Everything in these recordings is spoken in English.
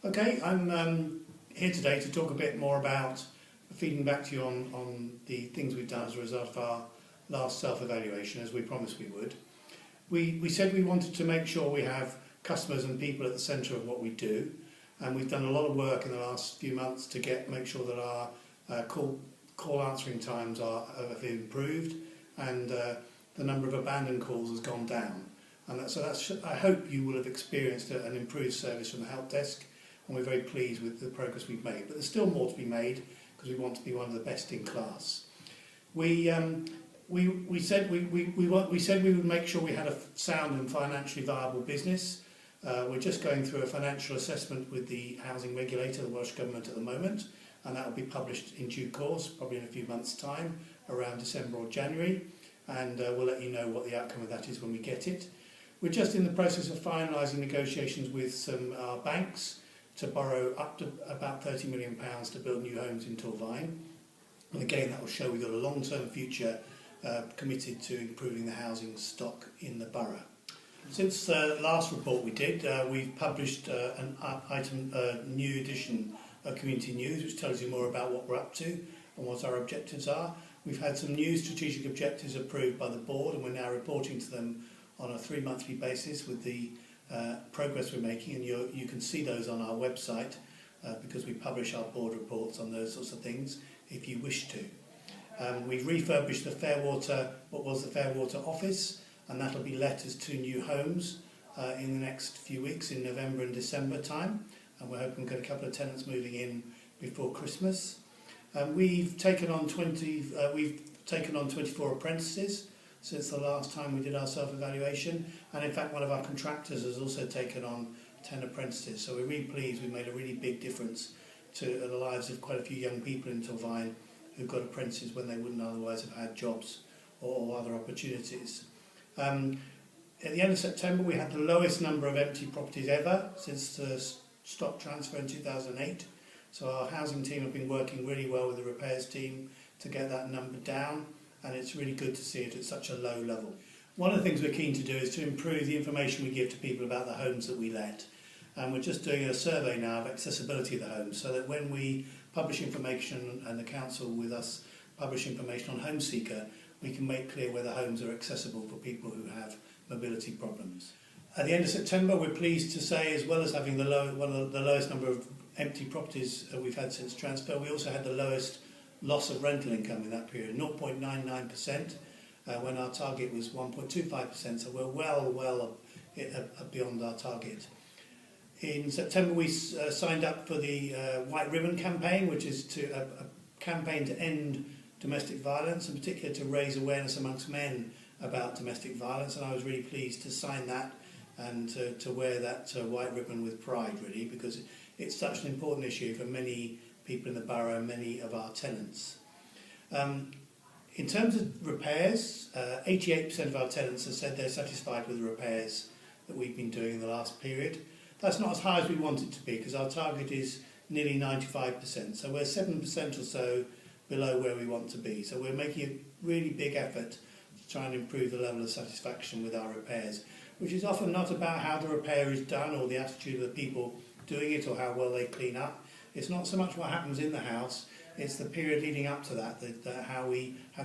Okay, I'm here today to talk a bit more about feeding back to you on the things we've done as a result of our last self-evaluation, as we promised we would. We said we wanted to make sure we have customers and people at the centre of what we do, and we've done a lot of work in the last few months to make sure that our call answering times have improved, and the number of abandoned calls has gone down. And I hope you will have experienced an improved service from the help desk, and we're very pleased with the progress we've made. But there's still more to be made because we want to be one of the best in class. We said we would make sure we had a sound and financially viable business. We're just going through a financial assessment with the housing regulator, the Welsh Government, at the moment, and that will be published in due course, probably in a few months' time, around December or January, and we'll let you know what the outcome of that is when we get it. We're just in the process of finalising negotiations with some banks to borrow up to about £30 million to build new homes in Torfaen. And again, that will show we've got a long-term future committed to improving the housing stock in the borough. Since the last report we did, we've published a new edition of Community News, which tells you more about what we're up to and what our objectives are. We've had some new strategic objectives approved by the board, and we're now reporting to them on a 3-monthly basis with the progress we're making, and you can see those on our website because we publish our board reports on those sorts of things if you wish to. We've refurbished what was the Fairwater office, and that'll be let as 2 new homes in the next few weeks, in November and December time, and we're hoping to get a couple of tenants moving in before Christmas. We've taken on 24 apprentices since the last time we did our self-evaluation, and in fact one of our contractors has also taken on 10 apprentices, so we're really pleased. We've made a really big difference to the lives of quite a few young people in Torfaen who've got apprentices when they wouldn't otherwise have had jobs or other opportunities. At the end of September we had the lowest number of empty properties ever since the stock transfer in 2008, so our housing team have been working really well with the repairs team to get that number down, and it's really good to see it at such a low level. One of the things we're keen to do is to improve the information we give to people about the homes that we let, and we're just doing a survey now of accessibility of the homes, so that when we publish information and the council with us publish information on Home Seeker, we can make clear whether homes are accessible for people who have mobility problems. At the end of September, we're pleased to say, as well as having one of the lowest number of empty properties we've had since transfer, we also had the lowest loss of rental income in that period, 0.99%, when our target was 1.25%, so we're well beyond our target. In September we signed up for the White Ribbon campaign, which is a campaign to end domestic violence, in particular to raise awareness amongst men about domestic violence, and I was really pleased to sign that and to wear that white ribbon with pride, really, because it's such an important issue for many people in the borough and many of our tenants. In terms of repairs, 88% of our tenants have said they're satisfied with the repairs that we've been doing in the last period. That's not as high as we want it to be, because our target is nearly 95%, so we're 7% or so below where we want to be. So we're making a really big effort to try and improve the level of satisfaction with our repairs, which is often not about how the repair is done or the attitude of the people doing it or how well they clean up. It's not so much what happens in the house, it's the period leading up to that, how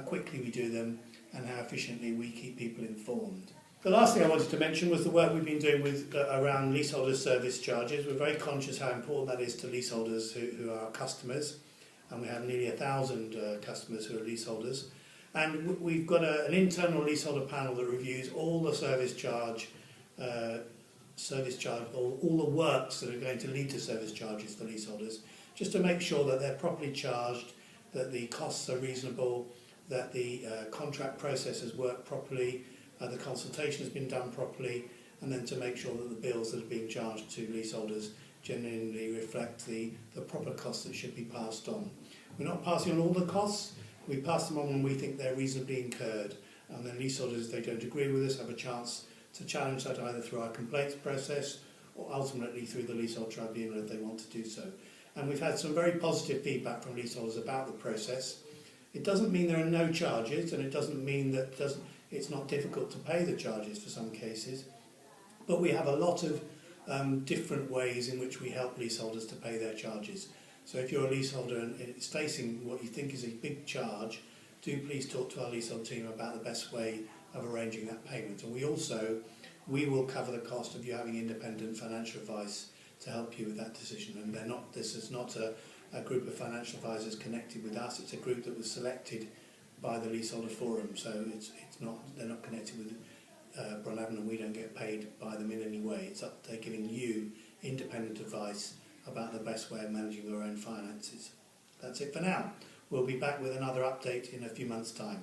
quickly we do them and how efficiently we keep people informed. The last thing I wanted to mention was the work we've been doing with around leaseholders' service charges. We're very conscious how important that is to leaseholders who are our customers, and we have nearly 1,000 customers who are leaseholders. And we've got an internal leaseholder panel that reviews all the service charge, all the works that are going to lead to service charges for leaseholders, just to make sure that they're properly charged, that the costs are reasonable, that the contract process has worked properly, the consultation has been done properly, and then to make sure that the bills that are being charged to leaseholders genuinely reflect the proper costs that should be passed on. We're not passing on all the costs, we pass them on when we think they're reasonably incurred, and then leaseholders, if they don't agree with us, have a chance to challenge that either through our complaints process or ultimately through the leasehold tribunal if they want to do so. And we've had some very positive feedback from leaseholders about the process. It doesn't mean there are no charges, and it doesn't mean that it's not difficult to pay the charges for some cases, but we have a lot of different ways in which we help leaseholders to pay their charges. So if you're a leaseholder and it's facing what you think is a big charge, do please talk to our leasehold team about the best way of arranging that payment. And we will cover the cost of you having independent financial advice to help you with that decision. And this is not a group of financial advisors connected with us. It's a group that was selected by the Leaseholder Forum, so they're not connected with Bron Afon, and we don't get paid by them in any way. They're giving you independent advice about the best way of managing your own finances. That's it for now. We'll be back with another update in a few months' time.